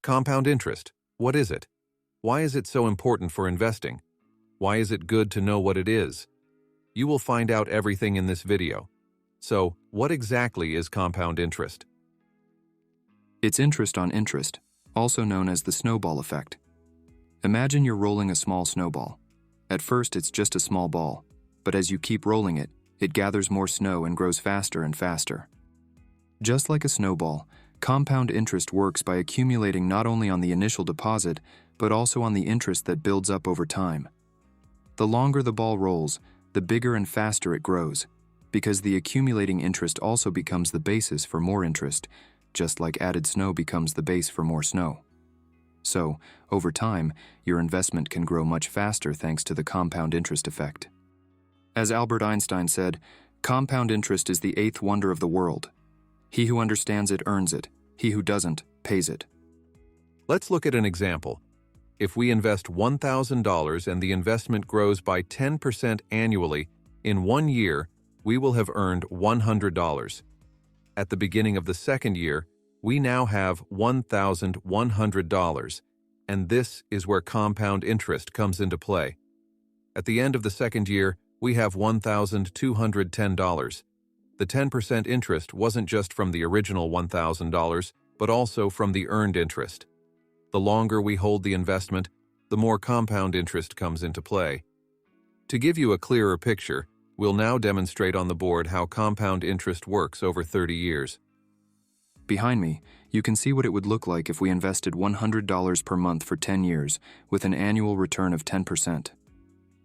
Compound interest. What is it? Why is it so important for investing? Why is it good to know what it is? You will find out everything in this video. So, what exactly is compound interest? It's interest on interest, also known as the snowball effect. Imagine you're rolling a small snowball. At first, it's just a small ball, but as you keep rolling it, it gathers more snow and grows faster and faster. Just like a snowball, compound interest works by accumulating not only on the initial deposit, but also on the interest that builds up over time. The longer the ball rolls, the bigger and faster it grows, because the accumulating interest also becomes the basis for more interest, just like added snow becomes the base for more snow. So, over time, your investment can grow much faster thanks to the compound interest effect. As Albert Einstein said, compound interest is the eighth wonder of the world. He who understands it earns it. He who doesn't pays it. Let's look at an example. If we invest $1,000 and the investment grows by 10% annually, in 1 year, we will have earned $100. At the beginning of the second year, we now have $1,100, and this is where compound interest comes into play. At the end of the second year, we have $1,210. The 10% interest wasn't just from the original $1,000, but also from the earned interest. The longer we hold the investment, the more compound interest comes into play. To give you a clearer picture, we'll now demonstrate on the board how compound interest works over 30 years. Behind me, you can see what it would look like if we invested $100 per month for 10 years with an annual return of 10%.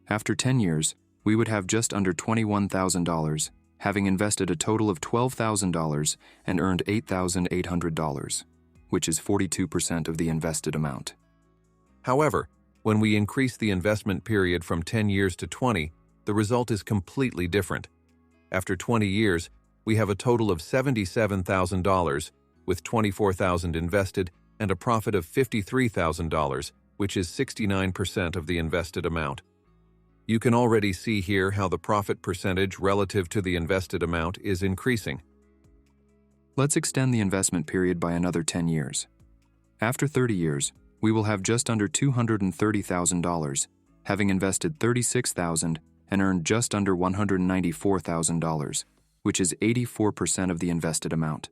After 10 years, we would have just under $21,000, having invested a total of $12,000 and earned $8,800, which is 42% of the invested amount. However, when we increase the investment period from 10 years to 20, the result is completely different. After 20 years, we have a total of $77,000, with $24,000 invested and a profit of $53,000, which is 69% of the invested amount. You can already see here how the profit percentage relative to the invested amount is increasing. Let's extend the investment period by another 10 years. After 30 years, we will have just under $230,000, having invested $36,000 and earned just under $194,000, which is 84% of the invested amount.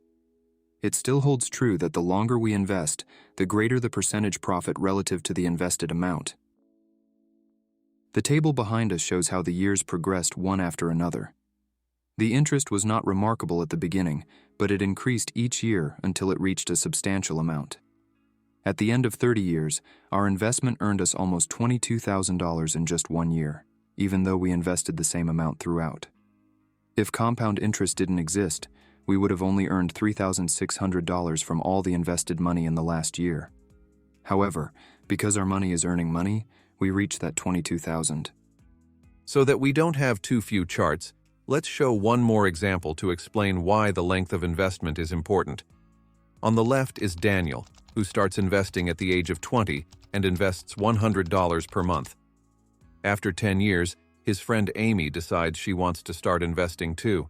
It still holds true that the longer we invest, the greater the percentage profit relative to the invested amount. The table behind us shows how the years progressed one after another. The interest was not remarkable at the beginning, but it increased each year until it reached a substantial amount. At the end of 30 years, our investment earned us almost $22,000 in just 1 year, even though we invested the same amount throughout. If compound interest didn't exist, we would have only earned $3,600 from all the invested money in the last year. However, because our money is earning money, we reach that $22,000. So that we don't have too few charts, let's show one more example to explain why the length of investment is important. On the left is Daniel, who starts investing at the age of 20 and invests $100 per month. After 10 years, his friend Amy decides she wants to start investing too.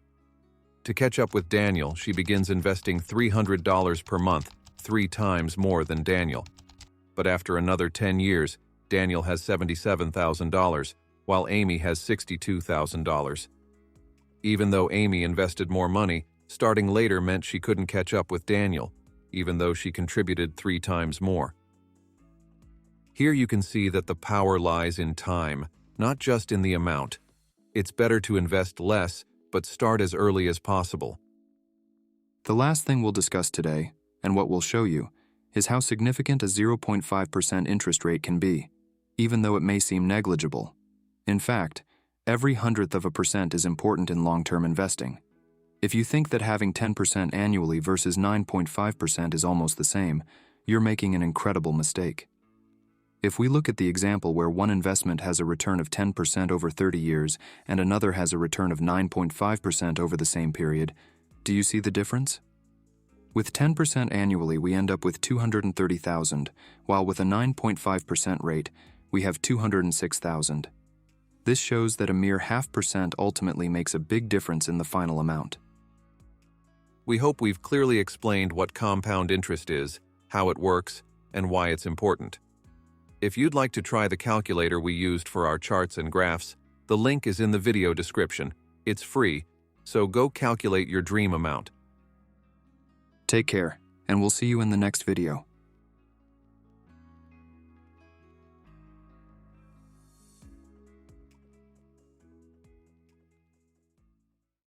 To catch up with Daniel, she begins investing $300 per month, 3 times more than Daniel. But after another 10 years, Daniel has $77,000, while Amy has $62,000. Even though Amy invested more money, starting later meant she couldn't catch up with Daniel, even though she contributed 3 times more. Here you can see that the power lies in time, not just in the amount. It's better to invest less, but start as early as possible. The last thing we'll discuss today, and what we'll show you, is how significant a 0.5% interest rate can be, even though it may seem negligible. In fact, every 100% is important in long-term investing. If you think that having 10% annually versus 9.5% is almost the same, you're making an incredible mistake. If we look at the example where one investment has a return of 10% over 30 years and another has a return of 9.5% over the same period, do you see the difference? With 10% annually, we end up with $230,000, while with a 9.5% rate, we have $206,000. This shows that a mere 0.5% ultimately makes a big difference in the final amount. We hope we've clearly explained what compound interest is, how it works, and why it's important. If you'd like to try the calculator we used for our charts and graphs, the link is in the video description. It's free, so go calculate your dream amount. Take care, and we'll see you in the next video.